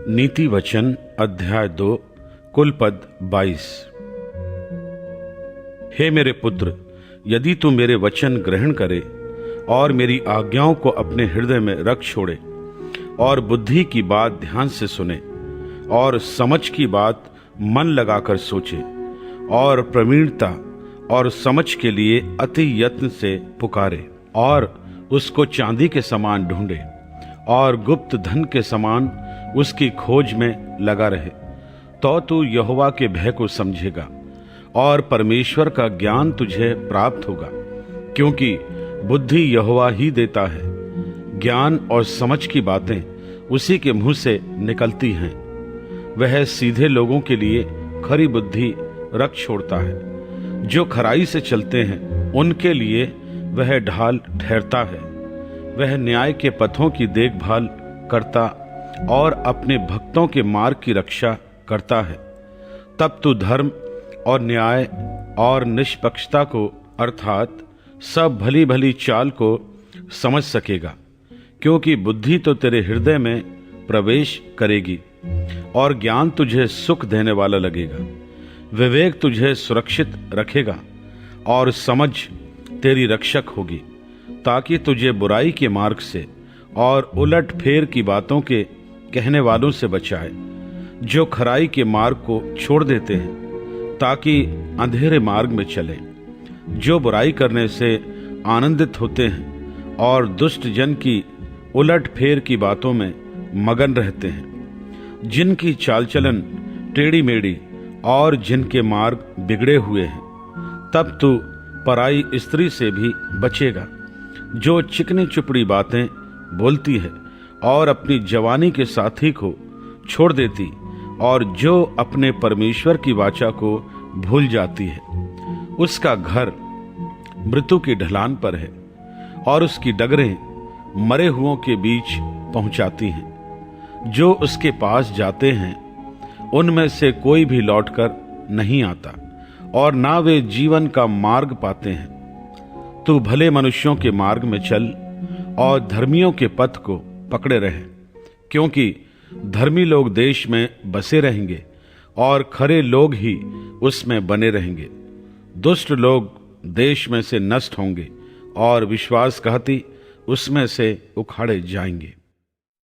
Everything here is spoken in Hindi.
नीति वचन अध्याय 2 कुल पद 22। हे मेरे पुत्र, यदि तू मेरे वचन ग्रहण करे और मेरी आज्ञाओं को अपने हृदय में रख छोड़े और बुद्धि की बात ध्यान से सुने और समझ की बात मन लगाकर सोचे और प्रवीणता और समझ के लिए अति यत्न से पुकारे और उसको चांदी के समान ढूंढे और गुप्त धन के समान उसकी खोज में लगा रहे, तो तू यहोवा के भय को समझेगा और परमेश्वर का ज्ञान तुझे प्राप्त होगा, क्योंकि बुद्धि यहोवा ही देता है। ज्ञान और समझ की बातें उसी के मुंह से निकलती हैं। वह सीधे लोगों के लिए खरी बुद्धि रख छोड़ता है। जो खराई से चलते हैं उनके लिए वह ढाल ठहरता है। वह न्याय के पथों की देखभाल करता और अपने भक्तों के मार्ग की रक्षा करता है। तब तू धर्म और न्याय और निष्पक्षता को अर्थात सब भली भली चाल को समझ सकेगा, क्योंकि बुद्धि तो तेरे हृदय में प्रवेश करेगी और ज्ञान तुझे सुख देने वाला लगेगा। विवेक तुझे सुरक्षित रखेगा और समझ तेरी रक्षक होगी, ताकि तुझे बुराई के मार्ग से और उलट फेर की बातों के कहने वालों से बचाए, जो खराई के मार्ग को छोड़ देते हैं ताकि अंधेरे मार्ग में चलें, जो बुराई करने से आनंदित होते हैं और दुष्ट जन की उलट फेर की बातों में मगन रहते हैं, जिनकी चाल चलन टेढ़ी मेढ़ी और जिनके मार्ग बिगड़े हुए हैं। तब तू पराई स्त्री से भी बचेगा, जो चिकनी चुपड़ी बातें बोलती है और अपनी जवानी के साथी को छोड़ देती और जो अपने परमेश्वर की वाचा को भूल जाती है। उसका घर मृत्यु की ढलान पर है और उसकी डगरें मरे हुओं के बीच पहुंचाती हैं। जो उसके पास जाते हैं उनमें से कोई भी लौटकर नहीं आता और ना वे जीवन का मार्ग पाते हैं। तू भले मनुष्यों के मार्ग में चल और धर्मियों के पथ को पकड़े रहे, क्योंकि धर्मी लोग देश में बसे रहेंगे और खरे लोग ही उसमें बने रहेंगे। दुष्ट लोग देश में से नष्ट होंगे और विश्वासघाती उसमें से उखाड़े जाएंगे।